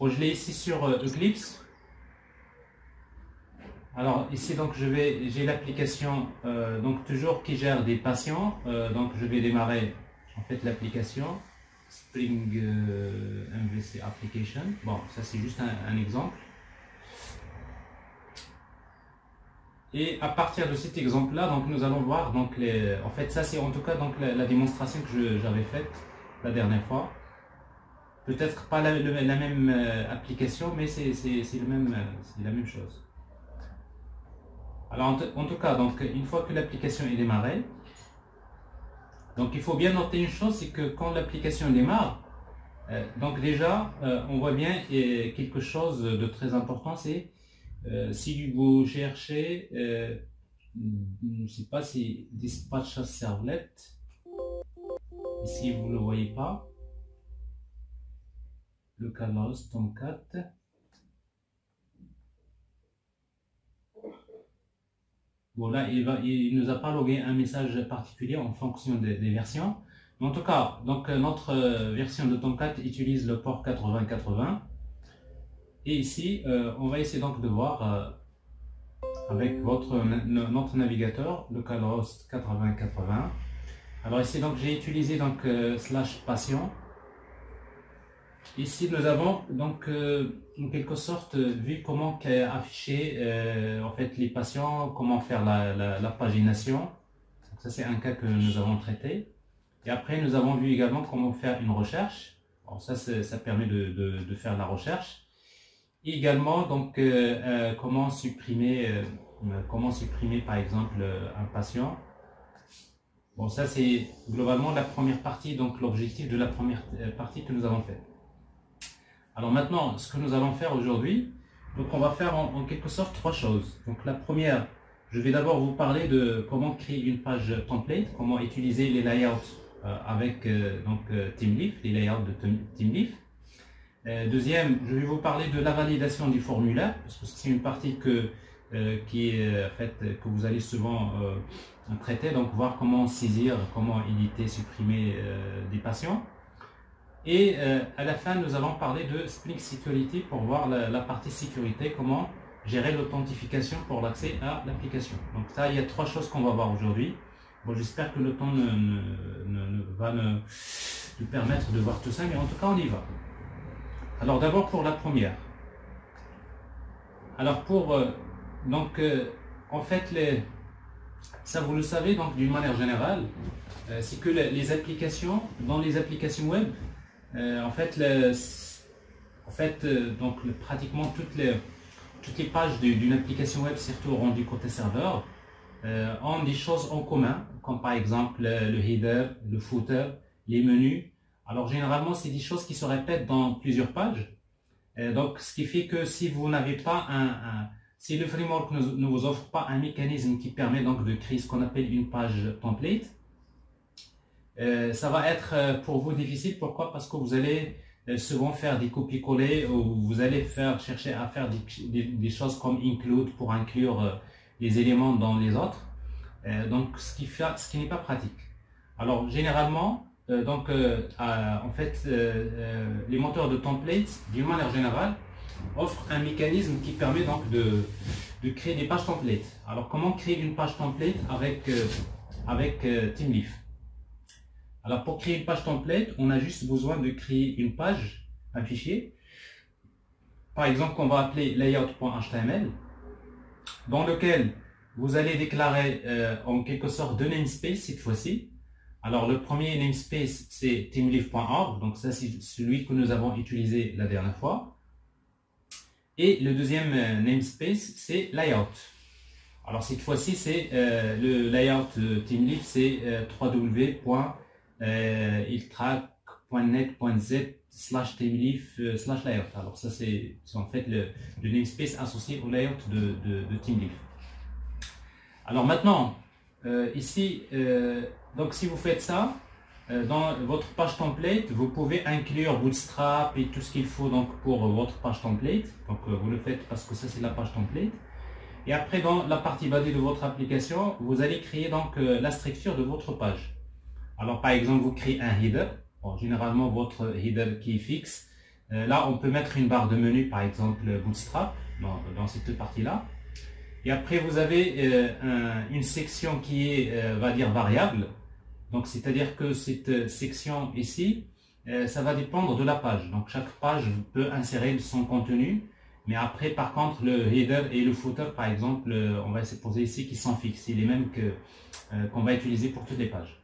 Bon, je l'ai ici sur Eclipse. Alors ici donc j'ai l'application donc toujours qui gère des patients. Donc je vais démarrer en fait l'application Spring MVC Application. Bon, ça c'est juste un exemple. Et à partir de cet exemple-là, donc nous allons voir donc en fait ça c'est en tout cas donc la démonstration que j'avais faite la dernière fois. Peut-être pas la même application, mais c'est la même chose. Alors en tout cas, donc une fois que l'application est démarrée, donc il faut bien noter une chose, c'est que quand l'application démarre, donc déjà on voit bien quelque chose de très important, c'est si vous cherchez, je ne sais pas si Dispatch Servlet, ici vous ne le voyez pas, localhost Tomcat. Bon là il nous a pas logué un message particulier en fonction des versions. Mais en tout cas, donc notre version de Tomcat utilise le port 8080. Et ici, on va essayer donc de voir avec notre navigateur localhost 8080. Alors ici donc j'ai utilisé donc /patient. Ici nous avons donc en quelque sorte vu comment afficher en fait les patients, comment faire la pagination. Donc, ça c'est un cas que nous avons traité. Et après nous avons vu également comment faire une recherche. Alors, ça permet de faire la recherche. Et également donc comment supprimer par exemple un patient. Bon, ça c'est globalement la première partie, donc l'objectif de la première partie que nous avons fait. Alors maintenant, ce que nous allons faire aujourd'hui, donc on va faire en quelque sorte trois choses. Donc la première, je vais d'abord vous parler de comment créer une page template, comment utiliser les layouts avec ThemeLeaf, les layouts de ThemeLeaf. Deuxième, je vais vous parler de la validation du formulaire, parce que c'est une partie que vous allez souvent traiter, donc voir comment saisir, comment éditer, supprimer des patients. Et à la fin, nous allons parler de Spring Security pour voir la partie sécurité, comment gérer l'authentification pour l'accès à l'application. Donc ça, il y a trois choses qu'on va voir aujourd'hui. Bon, j'espère que le temps va nous permettre de voir tout ça, mais en tout cas, on y va. Alors d'abord pour la première. Alors en fait, ça vous le savez donc d'une manière générale, c'est que les applications, dans les applications web, pratiquement toutes les pages d'une application web, surtout rendues côté serveur, ont des choses en commun, comme par exemple le header, le footer, les menus. Alors généralement, c'est des choses qui se répètent dans plusieurs pages. Donc, ce qui fait que si vous n'avez pas si le framework ne vous offre pas un mécanisme qui permet donc de créer ce qu'on appelle une page template, ça va être pour vous difficile. Pourquoi? Parce que vous allez souvent faire des copier-coller ou vous allez chercher à faire des choses comme include pour inclure les éléments dans les autres. Donc, ce qui n'est pas pratique. Alors, généralement, les moteurs de templates, d'une manière générale, offrent un mécanisme qui permet donc de créer des pages templates. Alors, comment créer une page template avec ThemeLeaf? Alors, pour créer une page template, on a juste besoin de créer une page, un fichier, par exemple, qu'on va appeler layout.html, dans lequel vous allez déclarer en quelque sorte deux namespaces cette fois-ci. Alors, le premier namespace, c'est themeleaf.org, donc ça, c'est celui que nous avons utilisé la dernière fois. Et le deuxième namespace, c'est layout. Alors, cette fois-ci, c'est le layout de ThemeLeaf, c'est www.iltrac.net.z/ThemeLeaf/layout. Alors, ça, c'est en fait le namespace associé au layout de ThemeLeaf. Alors, maintenant, ici, donc si vous faites ça, dans votre page template, vous pouvez inclure Bootstrap et tout ce qu'il faut donc pour votre page template. Donc vous le faites parce que ça c'est la page template. Et après dans la partie body de votre application, vous allez créer donc la structure de votre page. Alors par exemple, vous créez un header. Bon, généralement votre header qui est fixe, Là, on peut mettre une barre de menu, par exemple Bootstrap, dans cette partie-là. Et après, vous avez une section qui est, va dire, variable. Donc, c'est-à-dire que cette section ici, ça va dépendre de la page. Donc, chaque page peut insérer son contenu. Mais après, par contre, le header et le footer, par exemple, on va supposer ici qu'ils sont fixes. C'est les mêmes qu'on va utiliser pour toutes les pages.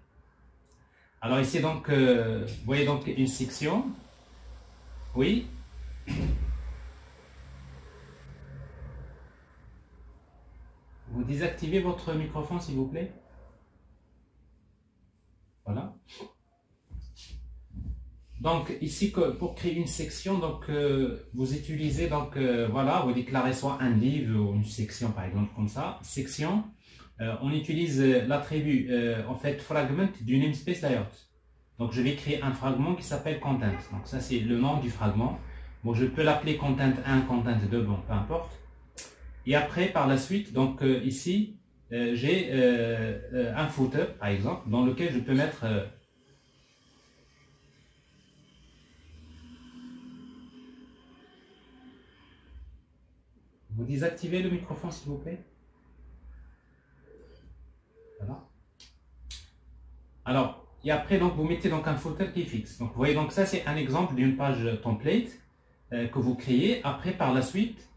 Alors ici, donc, vous voyez donc une section. Oui. Vous désactivez votre microphone, s'il vous plaît. Voilà. Donc ici, pour créer une section, donc vous utilisez donc voilà, vous déclarez soit un div ou une section par exemple comme ça. Section, on utilise l'attribut en fait fragment du namespace layout. Donc je vais créer un fragment qui s'appelle content. Donc ça c'est le nom du fragment. Bon, je peux l'appeler content 1, content 2, bon, peu importe. Et après, par la suite, donc ici, j'ai un footer, par exemple, dans lequel je peux mettre... Vous désactivez le microphone, s'il vous plaît. Voilà. Alors, et après, donc, vous mettez donc un footer qui est fixe. Donc, vous voyez, donc ça, c'est un exemple d'une page template que vous créez. Après, par la suite,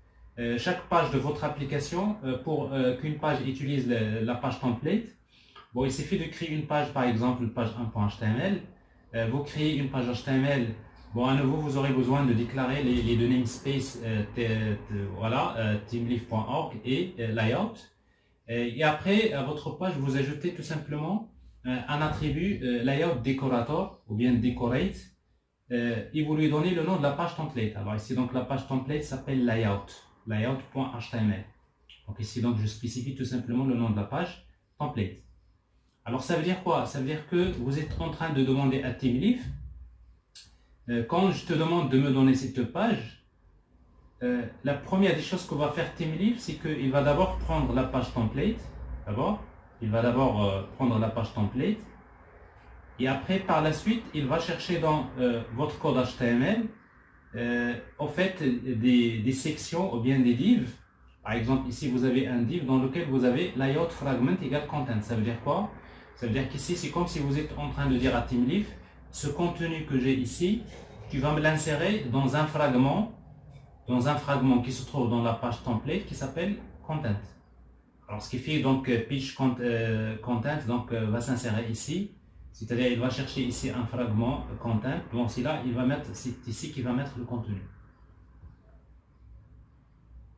chaque page de votre application, pour qu'une page utilise la page template, bon, il suffit de créer une page, par exemple, une page 1.html. Vous créez une page HTML. Bon, à nouveau, vous aurez besoin de déclarer les deux namespaces, voilà, teamleaf.org et layout. Et après, à votre page, vous ajoutez tout simplement un attribut layout decorator ou bien decorate. Et vous lui donnez le nom de la page template. Alors ici, donc, la page template s'appelle layout.html. Donc ici, donc, je spécifie tout simplement le nom de la page template. Alors, ça veut dire quoi? Ça veut dire que vous êtes en train de demander à TeamLeaf, quand je te demande de me donner cette page, la première des choses que va faire TeamLeaf, c'est qu'il va d'abord prendre la page template. D'abord, il va d'abord prendre la page template. Et après, par la suite, il va chercher dans votre code HTML, en fait, des sections ou bien des divs. Par exemple, ici, vous avez un div dans lequel vous avez layout fragment égale content. Ça veut dire quoi? Ça veut dire qu'ici, c'est comme si vous êtes en train de dire à TeamLeaf, ce contenu que j'ai ici, tu vas me l'insérer dans un fragment qui se trouve dans la page template qui s'appelle content. Alors, ce qui fait donc pitch content donc, va s'insérer ici. C'est-à-dire, il va chercher ici un fragment content. Bon, c'est là, c'est ici qu'il va mettre le contenu.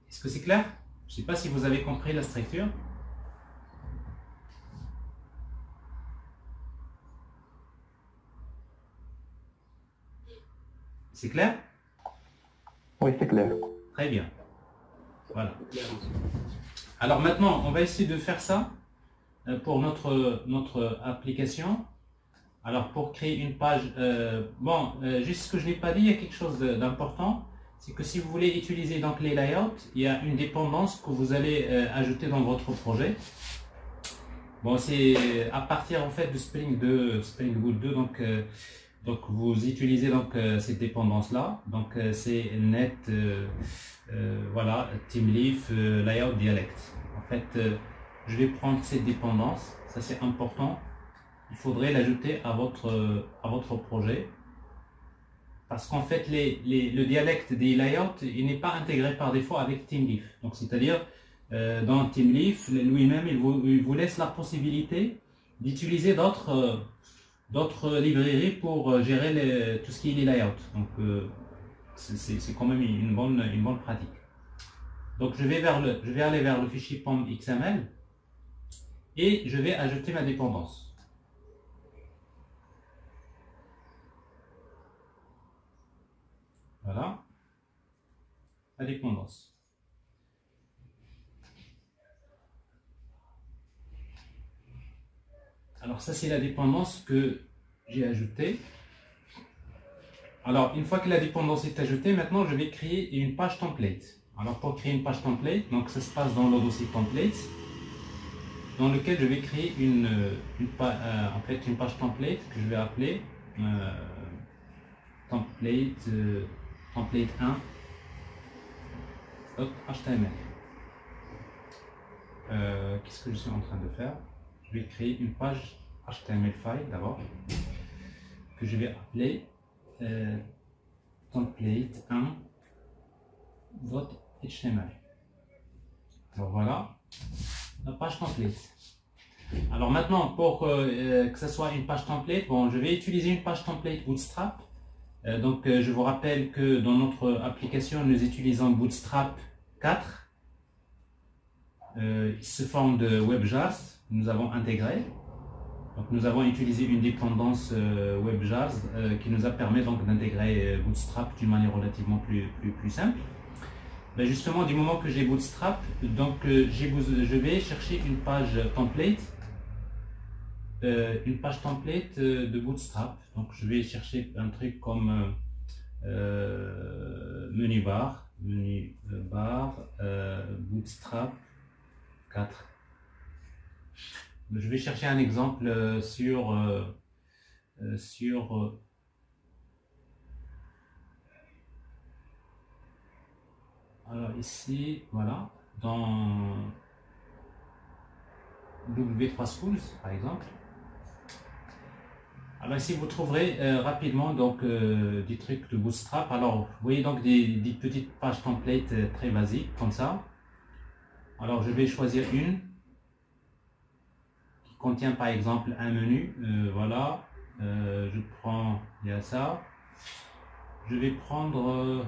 Est-ce que c'est clair? Je ne sais pas si vous avez compris la structure. C'est clair? Oui, c'est clair. Très bien. Voilà. Alors maintenant, on va essayer de faire ça pour notre application. Alors pour créer une page, juste ce que je n'ai pas dit, il y a quelque chose d'important. C'est que si vous voulez utiliser donc les layouts, il y a une dépendance que vous allez ajouter dans votre projet. Bon, c'est à partir en fait de Spring Boot 2, donc vous utilisez donc cette dépendance là. Donc c'est net, voilà, TeamLeaf, layout dialect. En fait, je vais prendre cette dépendance, ça c'est important. Il faudrait l'ajouter à votre projet. Parce qu'en fait, le dialecte des layouts, il n'est pas intégré par défaut avec TeamLeaf. Donc, c'est-à-dire, dans TeamLeaf, lui-même, il vous laisse la possibilité d'utiliser d'autres librairies pour gérer tout ce qui est les layouts. Donc, c'est quand même une bonne pratique. Donc, je vais aller vers le fichier POM.xml et je vais ajouter ma dépendance. Voilà, la dépendance. Alors ça c'est la dépendance que j'ai ajoutée. Alors une fois que la dépendance est ajoutée, maintenant je vais créer une page template. Alors pour créer une page template, donc ça se passe dans le dossier template, dans lequel je vais créer une page template que je vais appeler template template 1 .html. Qu'est-ce que je suis en train de faire? Je vais créer une page HTML file d'abord que je vais appeler template 1.html. Alors voilà la page template. Alors maintenant, pour que ce soit une page template, bon, je vais utiliser une page template Bootstrap. Je vous rappelle que dans notre application, nous utilisons Bootstrap 4. Il se forme de WebJars, nous avons intégré. Donc nous avons utilisé une dépendance WebJars qui nous a permis donc d'intégrer Bootstrap d'une manière relativement plus simple. Ben justement, du moment que j'ai Bootstrap, donc je vais chercher une page template de Bootstrap. Donc je vais chercher un truc comme menu bar, Bootstrap 4. Je vais chercher un exemple sur alors ici, voilà, dans W3 Schools par exemple. Alors ici vous trouverez rapidement donc des trucs de Bootstrap. Alors vous voyez donc des petites pages templates très basiques comme ça. Alors je vais choisir une qui contient par exemple un menu. Voilà, je prends, il y a ça. Je vais prendre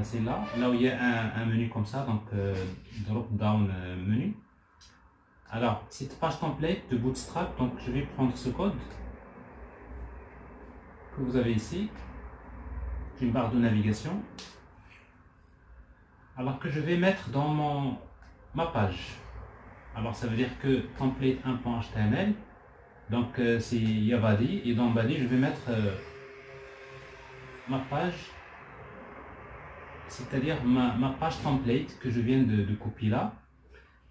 celle-là, là où il y a un menu comme ça, donc drop down menu. Alors cette page template de Bootstrap, donc je vais prendre ce code que vous avez ici, une barre de navigation, alors que je vais mettre dans ma page. Alors ça veut dire que template 1.html, donc c'est il y a body, et dans body je vais mettre ma page, c'est-à-dire ma page template que je viens de copier là.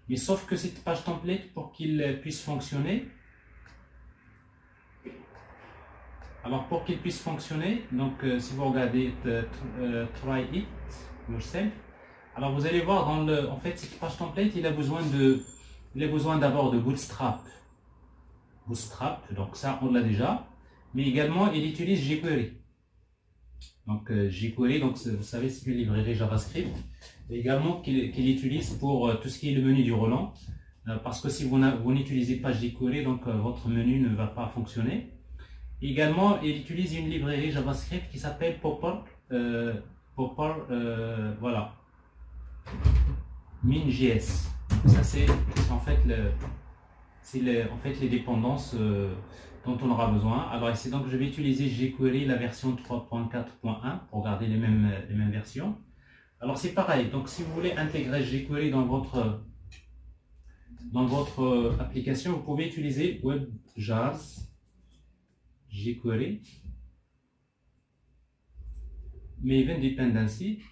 Mais sauf que cette page template, pour qu'il puisse fonctionner, alors pour qu'il puisse fonctionner, donc si vous regardez try it yourself, alors vous allez voir en fait cette page template, il a besoin d'abord de Bootstrap, donc ça on l'a déjà, mais également il utilise jQuery. Donc jQuery, donc vous savez, c'est une librairie JavaScript, et également qu'il utilise pour tout ce qui est le menu du Roland, parce que si vous n'utilisez pas jQuery, donc votre menu ne va pas fonctionner. Et également, il utilise une librairie JavaScript qui s'appelle Popper, voilà, min.js. Ça c'est en fait les dépendances dont on aura besoin. Alors ici, donc je vais utiliser jQuery la version 3.4.1 pour garder les mêmes versions. Alors c'est pareil, donc si vous voulez intégrer jQuery dans votre application, vous pouvez utiliser WebJars jQuery Maven Dependency.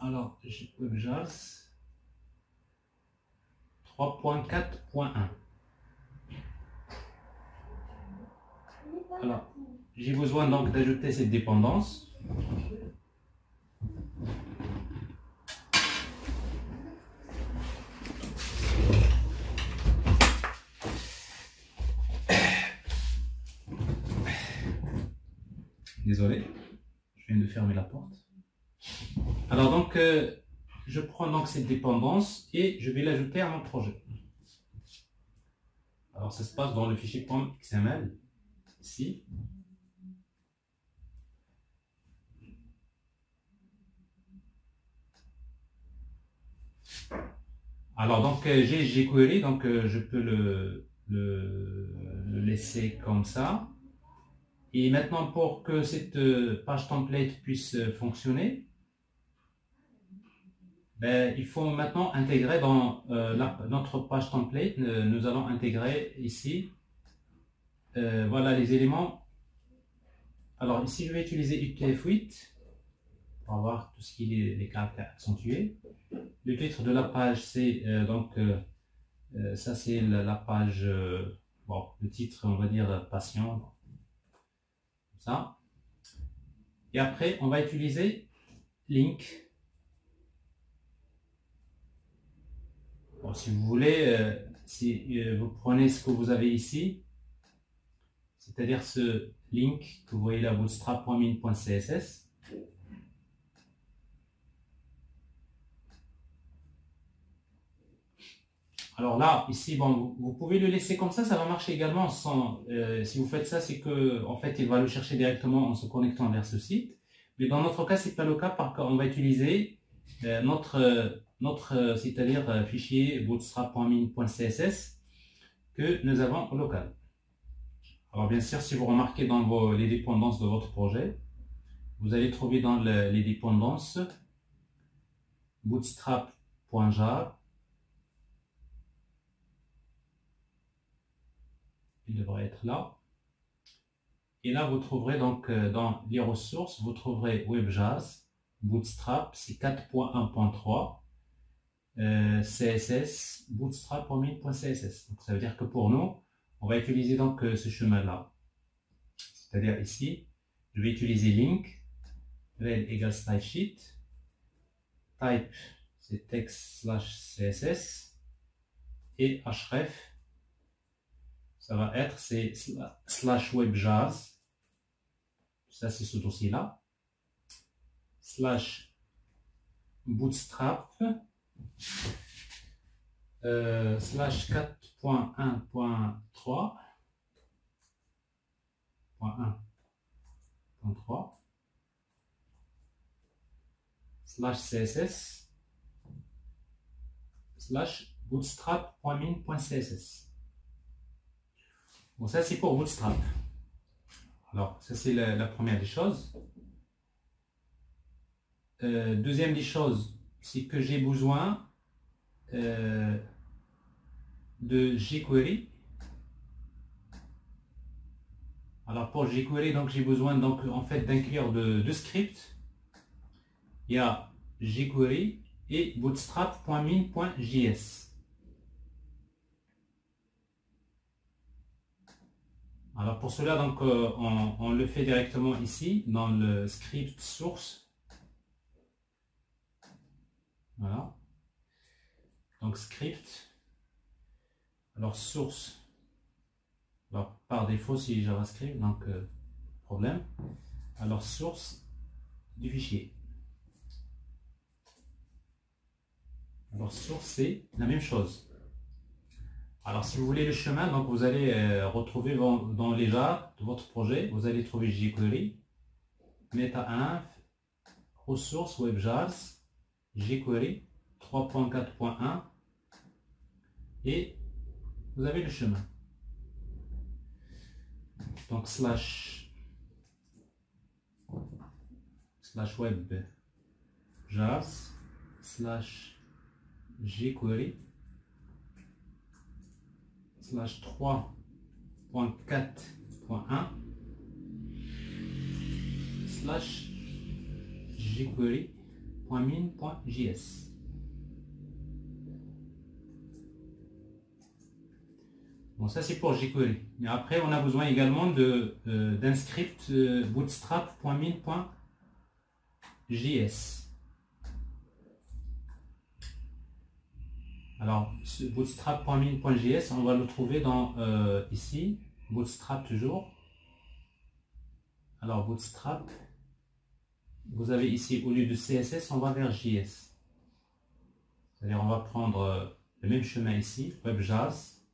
Alors WebJars 3.4.1. Alors j'ai besoin donc d'ajouter cette dépendance. Désolé, je viens de fermer la porte. Alors donc je prends donc cette dépendance et je vais l'ajouter à mon projet. Alors ça se passe dans le fichier .xml ici. Alors donc j'ai jQuery, donc je peux le laisser comme ça. Et maintenant, pour que cette page template puisse fonctionner, ben, il faut maintenant intégrer dans notre page template, nous allons intégrer ici, voilà les éléments. Alors ici, je vais utiliser UTF-8 pour avoir tout ce qui est les caractères accentués. Le titre de la page, c'est ça c'est la page Bon, le titre, on va dire patient. Ça. Et après, on va utiliser link. Bon, si vous voulez, si vous prenez ce que vous avez ici, c'est-à-dire ce link que vous voyez là, bootstrap.min.css. Alors là, ici, bon, vous pouvez le laisser comme ça va marcher également sans. Si vous faites ça, c'est que en fait, il va le chercher directement en se connectant vers ce site. Mais dans notre cas, c'est pas le cas, parce qu'on va utiliser notre c'est-à-dire fichier bootstrap.min.css que nous avons au local. Alors bien sûr, si vous remarquez dans les dépendances de votre projet, vous allez trouver dans les dépendances bootstrap.jar. Il devrait être là. Et là, vous trouverez donc dans les ressources, vous trouverez WebJAS, Bootstrap, c'est 4.1.3, CSS, bootstrap.min.css. Donc ça veut dire que pour nous, on va utiliser donc ce chemin-là. C'est-à-dire ici, je vais utiliser link, rel égale stylesheet, type c'est text/css et href, ça va être c'est /webjaz, ça c'est ce dossier-là, /bootstrap, /4.1.3.1.3 /css /bootstrap.min.css. Bon, ça c'est pour Bootstrap. Alors, ça c'est la première des choses. Deuxième des choses, c'est que j'ai besoin de jQuery. Alors pour jQuery, donc j'ai besoin donc en fait d'inclure deux scripts. Il y a jQuery et bootstrap.min.js. Alors pour cela, donc on le fait directement ici dans le script source. Voilà. Donc script. Alors source. Alors par défaut c'est JavaScript, donc problème. Alors source du fichier. Alors source c'est la même chose. Alors si vous voulez le chemin, donc vous allez retrouver dans les jars de votre projet, vous allez trouver jQuery, meta-inf, ressources WebJAS, jQuery 3.4.1 et vous avez le chemin. Donc /webjas /jQuery /3.4.1 /jQuery.min.js. Bon, ça c'est pour jQuery. Mais après, on a besoin également d'un script bootstrap.min.js. Alors, ce bootstrap.min.js, on va le trouver dans ici, bootstrap toujours. Alors, bootstrap, vous avez ici, au lieu de CSS, on va vers JS. C'est-à-dire, on va prendre le même chemin ici, WebJAS,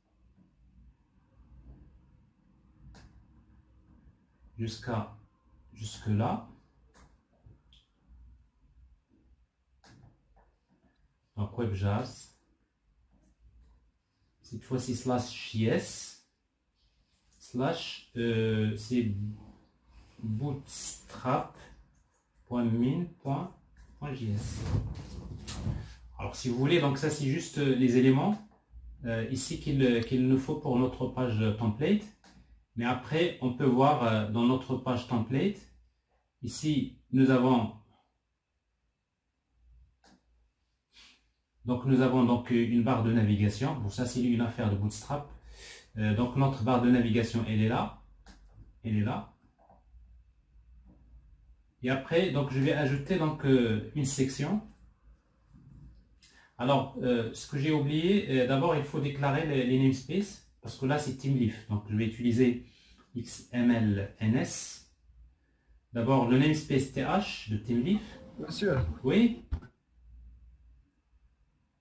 jusque là. Donc WebJAS, cette fois-ci /js, c'est bootstrap.min.js. Alors si vous voulez, donc ça c'est juste les éléments ici qu'il nous faut pour notre page template. Mais après, on peut voir dans notre page template, ici, nous avons donc une barre de navigation. Bon, ça, c'est une affaire de Bootstrap. Donc notre barre de navigation, elle est là. Elle est là. Et après, donc je vais ajouter donc une section. Alors, ce que j'ai oublié, d'abord il faut déclarer les namespaces, parce que là c'est TeamLeaf. Donc je vais utiliser XMLNS. D'abord le namespace TH de TeamLeaf. Monsieur, Oui?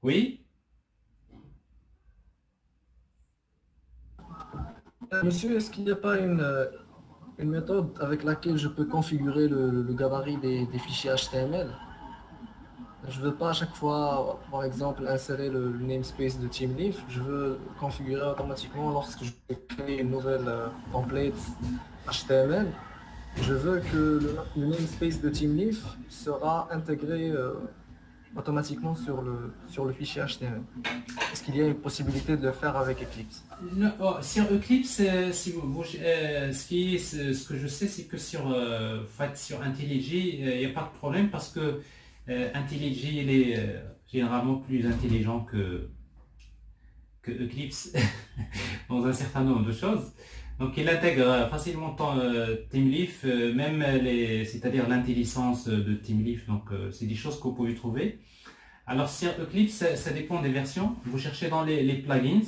Oui? monsieur, est-ce qu'il n'y a pas une méthode avec laquelle je peux configurer le gabarit des fichiers HTML? Je veux pas à chaque fois, par exemple, insérer le namespace de TeamLeaf. Je veux configurer automatiquement lorsque je crée une nouvelle template HTML. Je veux que le namespace de TeamLeaf sera intégré automatiquement sur le fichier HTML. Est-ce qu'il y a une possibilité de le faire avec Eclipse? Non, oh, sur Eclipse, si ce que je sais, c'est que sur IntelliJ, il n'y a pas de problème parce que IntelliJ il est généralement plus intelligent que Eclipse dans un certain nombre de choses. Donc il intègre facilement TeamLeaf, même c'est-à-dire l'intelligence de TeamLeaf. Donc c'est des choses que vous pouvez trouver. Alors sur Eclipse, ça dépend des versions. Vous cherchez dans les plugins,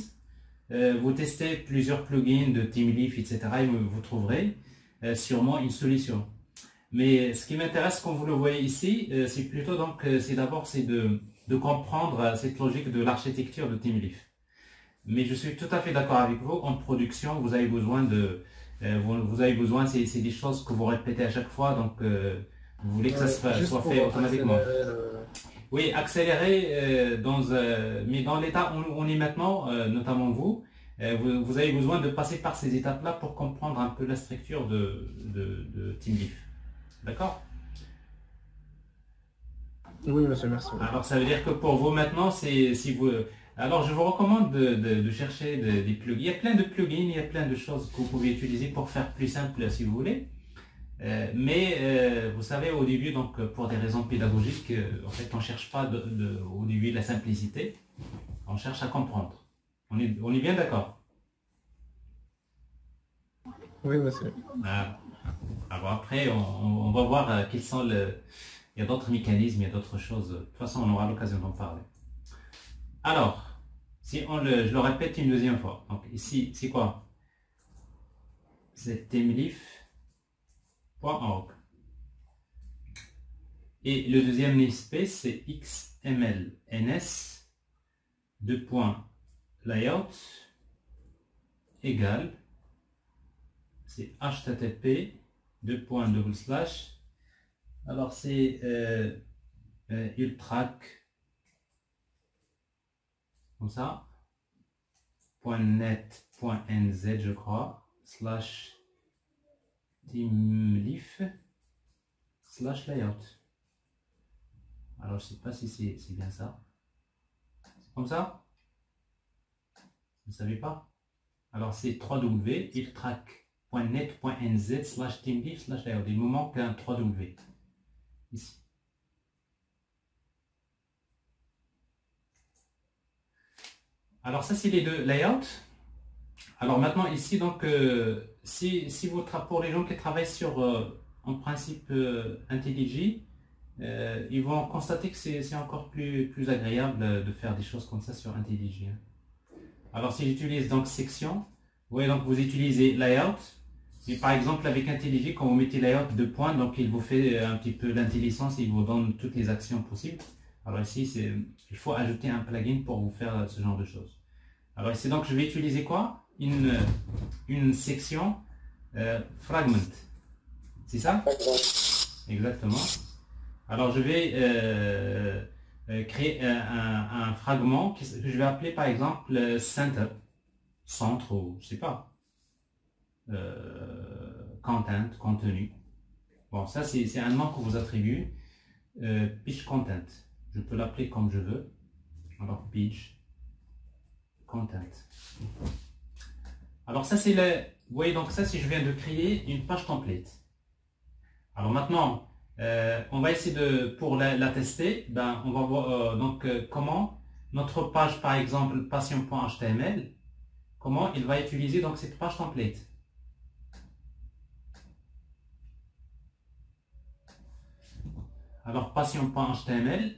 vous testez plusieurs plugins de TeamLeaf, etc. et vous trouverez sûrement une solution. Mais ce qui m'intéresse, comme vous le voyez ici, c'est plutôt donc c'est de comprendre cette logique de l'architecture de TeamLeaf. Mais je suis tout à fait d'accord avec vous. En production, vous avez besoin c'est des choses que vous répétez à chaque fois, donc vous voulez que ça soit fait automatiquement. Oui, accélérer mais dans l'état où on est maintenant, notamment vous avez besoin de passer par ces étapes-là pour comprendre un peu la structure de TeamLeaf. D'accord? Oui, monsieur, merci. Alors ça veut dire que pour vous maintenant, alors je vous recommande de chercher des plugins. Il y a plein de plugins, il y a plein de choses que vous pouvez utiliser pour faire plus simple si vous voulez. Mais vous savez, au début, donc pour des raisons pédagogiques, en fait, on ne cherche pas au début de la simplicité, on cherche à comprendre. On est bien d'accord? Oui, monsieur. Ah. Alors après, on va voir quels sont il y a d'autres mécanismes, il y a d'autres choses. De toute façon, on aura l'occasion d'en parler. Alors, si je le répète une deuxième fois. Donc ici, c'est quoi? C'est teamleaf.org. Et le deuxième namespace, c'est XMLNS layout égale, c'est HTTP // alors c'est ultrac comme ça .net.nz je crois /teamleaf /layout. Alors je sais pas si c'est bien ça. C'est comme ça? Vous ne savez pas? Alors c'est www.iltrac.net.nz/teamleaf/layout. Il me manque un 3W ici. Alors ça c'est les deux layouts. Alors maintenant ici donc pour les gens qui travaillent sur en principe IntelliJ, ils vont constater que c'est encore plus agréable de faire des choses comme ça sur IntelliJ. Alors si j'utilise donc section, vous voyez donc vous utilisez layout. Et par exemple avec IntelliJ, quand vous mettez layout de points, donc il vous fait un petit peu l'intelligence, il vous donne toutes les actions possibles. Alors ici il faut ajouter un plugin pour vous faire ce genre de choses. Alors ici donc je vais utiliser quoi? Une section fragment. C'est ça? Exactement. Alors je vais créer un fragment que je vais appeler par exemple centre ou je sais pas contenu. Bon, ça c'est un nom que vous attribuez. Page content, je peux l'appeler comme je veux. Alors page content. Alors ça c'est vous voyez donc ça, si je viens de créer une page template. Alors maintenant on va essayer pour la tester. Ben on va voir comment notre page par exemple passion.html comment il va utiliser donc cette page template. Alors, passion.html.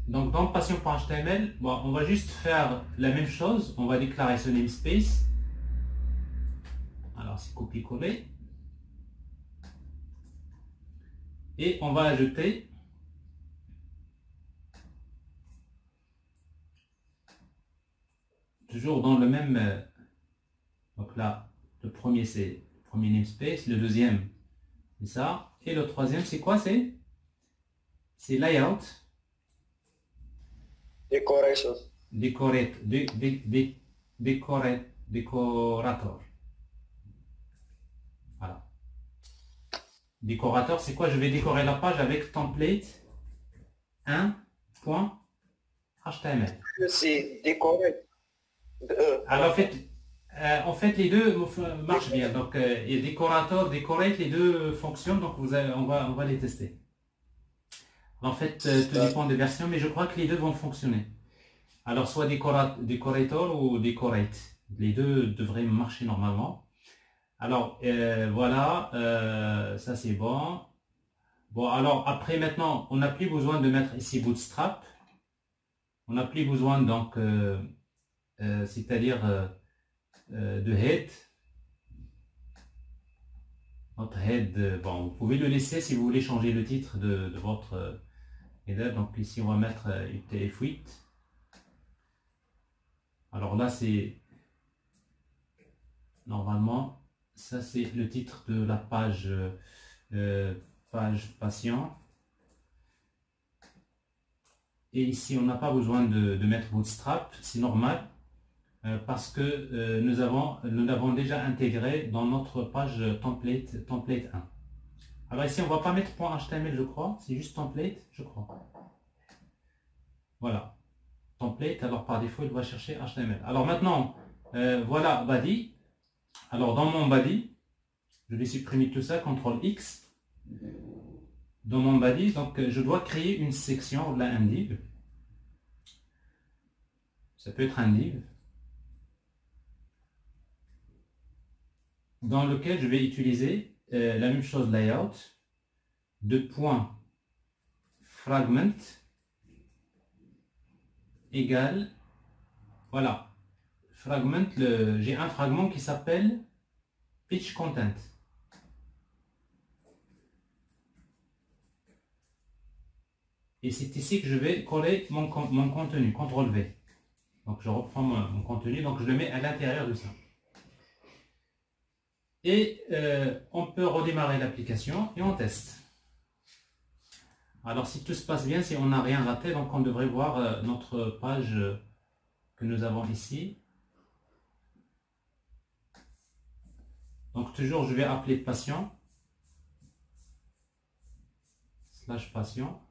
Donc, dans passion.html, bon, on va juste faire la même chose. On va déclarer ce namespace. Alors, c'est copier-coller. Et on va ajouter toujours dans le même. Donc là, le premier c'est le premier namespace, le deuxième c'est ça, et le troisième c'est quoi? C'est layout. Decoration. Décorateur. Voilà. Décorateur, c'est quoi? Je vais décorer la page avec template 1.html. C'est décoré. Alors en fait, les deux marchent bien. Donc, et décorateur, decorate, les deux fonctionnent. Donc, on va les tester. En fait, tout dépend des versions, mais je crois que les deux vont fonctionner. Alors, soit decorator ou decorate. Les deux devraient marcher normalement. Alors, voilà, ça c'est bon. Bon, alors après, maintenant, on n'a plus besoin de mettre ici Bootstrap. On n'a plus besoin, donc, c'est-à-dire de head. Notre head, bon, vous pouvez le laisser si vous voulez changer le titre de votre header. Donc ici, on va mettre UTF-8. Alors là, c'est normalement, ça c'est le titre de la page, page patient. Et ici, on n'a pas besoin de mettre Bootstrap, c'est normal, parce que nous l'avons déjà intégré dans notre page template 1. Alors ici, on ne va pas mettre .html, je crois, c'est juste template, je crois. Voilà, template, alors par défaut, il va chercher HTML. Alors maintenant, voilà body. Alors dans mon body, je vais supprimer tout ça, CTRL X. Dans mon body, donc je dois créer une section, là, un div. Ça peut être un div dans lequel je vais utiliser la même chose, layout, de point fragment égale, voilà, fragment, j'ai un fragment qui s'appelle pitch content. Et c'est ici que je vais coller mon contenu, CTRL V. Donc je reprends mon contenu, donc je le mets à l'intérieur de ça. Et on peut redémarrer l'application et on teste. Alors si tout se passe bien, si on n'a rien raté, donc on devrait voir notre page que nous avons ici. Donc toujours je vais appeler patient / patient.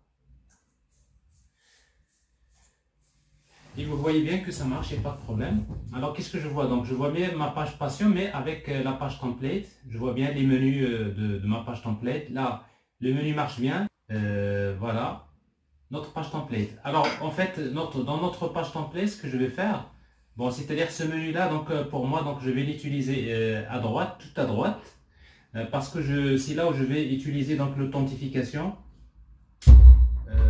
Et vous voyez bien que ça marche, il n'y a pas de problème. Alors qu'est-ce que je vois? Donc je vois bien ma page patient, mais avec la page template. Je vois bien les menus de ma page template. Là, le menu marche bien. Voilà, notre page template. Alors en fait, dans notre page template, ce que je vais faire, bon, c'est-à-dire ce menu-là, donc pour moi, donc je vais l'utiliser à droite, tout à droite, parce que c'est là où je vais utiliser donc l'authentification.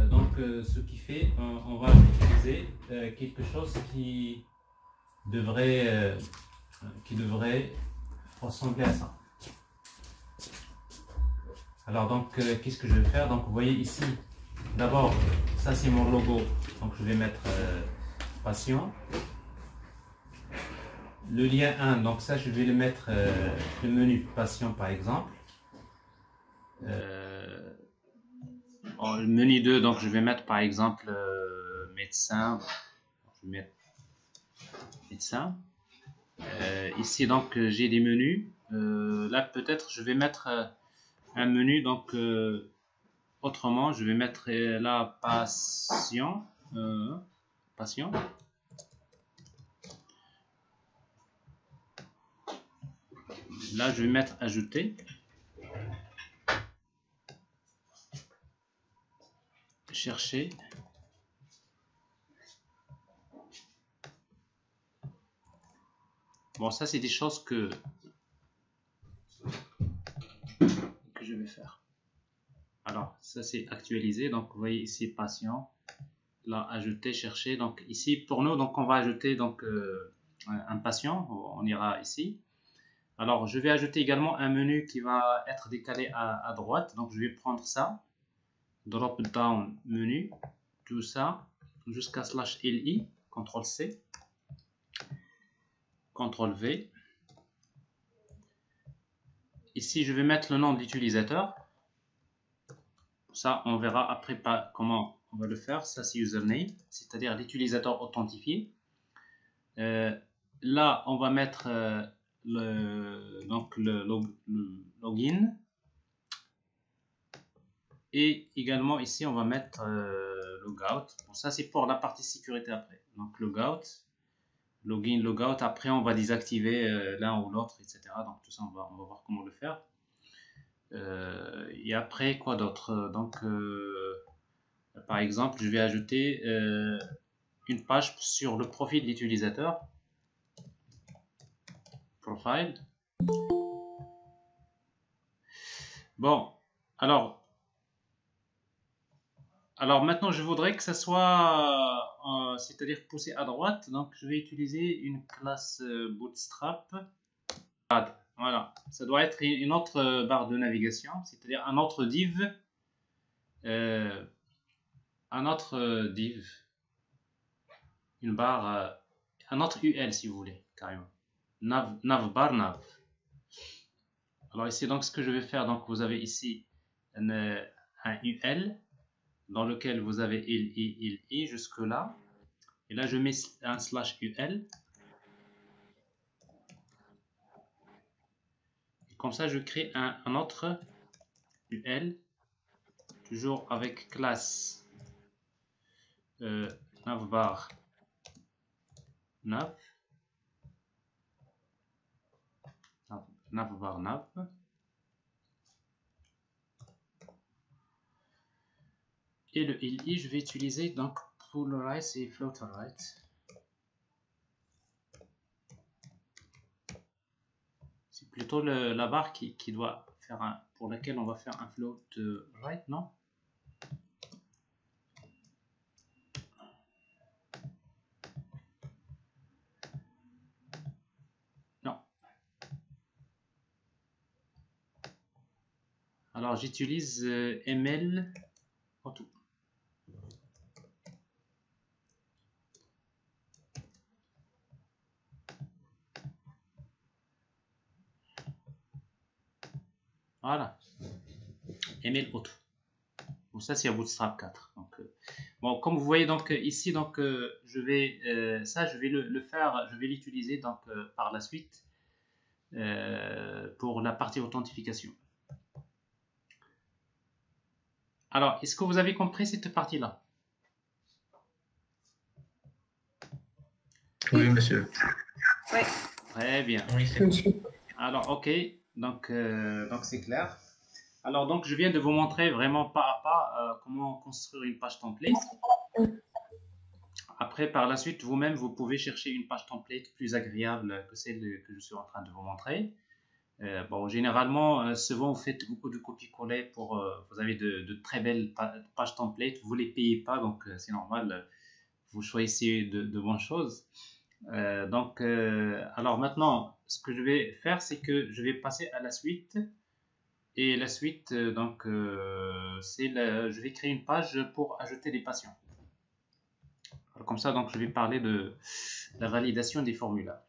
Donc ce qui fait, on va utiliser quelque chose qui devrait ressembler à ça. Alors donc qu'est-ce que je vais faire? Donc vous voyez ici, d'abord ça c'est mon logo, donc je vais mettre patient. Le lien 1, donc ça je vais le mettre le menu patient par exemple. Le menu 2, donc je vais mettre par exemple médecin. Je vais mettre médecin. Ici donc j'ai des menus. Là peut-être je vais mettre un menu, donc autrement je vais mettre là patient. Patient. Là je vais mettre ajouter. Chercher. Bon, ça, c'est des choses que je vais faire. Alors, ça, c'est actualisé. Donc, vous voyez ici, patient. Là, ajouter, chercher. Donc, ici, pour nous, donc, on va ajouter donc, un patient. On ira ici. Alors, je vais ajouter également un menu qui va être décalé à droite. Donc, je vais prendre ça. Drop down menu. Tout ça. Jusqu'à /li. CTRL-C. CTRL-V. Ici, je vais mettre le nom de l'utilisateur. Ça, on verra après pas comment on va le faire. Ça, c'est username, c'est-à-dire l'utilisateur authentifié. Là, on va mettre le login. Et également, ici, on va mettre logout. Bon, ça, c'est pour la partie sécurité après. Donc, logout, login, logout. Après, on va désactiver l'un ou l'autre, etc. Donc, tout ça, on va voir comment le faire. Et après, quoi d'autre? Donc, par exemple, je vais ajouter une page sur le profil de l'utilisateur. Profile. Bon, alors maintenant, je voudrais que ça soit, c'est-à-dire poussé à droite. Donc, je vais utiliser une classe Bootstrap. Voilà, ça doit être une autre barre de navigation, c'est-à-dire un autre div. Une barre, un autre UL si vous voulez, carrément. Navbar nav. Alors ici, donc, ce que je vais faire, donc, vous avez ici un UL dans lequel vous avez il jusque là. Et là, je mets un /UL. Et comme ça, je crée un autre UL, toujours avec classe navbar nav. Navbar nav. Et le li, je vais utiliser donc polarize et floater right. C'est plutôt la barre qui doit faire pour laquelle on va faire un float right, non? Non. Alors j'utilise ml auto. Voilà. ML auto. Bon, ça c'est à Bootstrap 4. Donc, bon, comme vous voyez donc ici, donc je vais le faire, je vais l'utiliser donc par la suite pour la partie authentification. Alors, est-ce que vous avez compris cette partie-là? Oui, monsieur. Oui. Très bien. Oui, c'est bon. Alors, ok, donc c'est clair. Alors, donc, je viens de vous montrer vraiment pas à pas comment construire une page template. Après, par la suite, vous-même, vous pouvez chercher une page template plus agréable que celle que je suis en train de vous montrer. Bon, généralement, souvent, vous faites beaucoup de copier-coller pour... vous avez de très belles pages template, vous ne les payez pas, donc c'est normal, vous choisissez de bonnes choses. Alors maintenant, ce que je vais faire, c'est que je vais passer à la suite. Et la suite, je vais créer une page pour ajouter des patients. Alors, comme ça, donc, je vais parler de la validation des formulaires.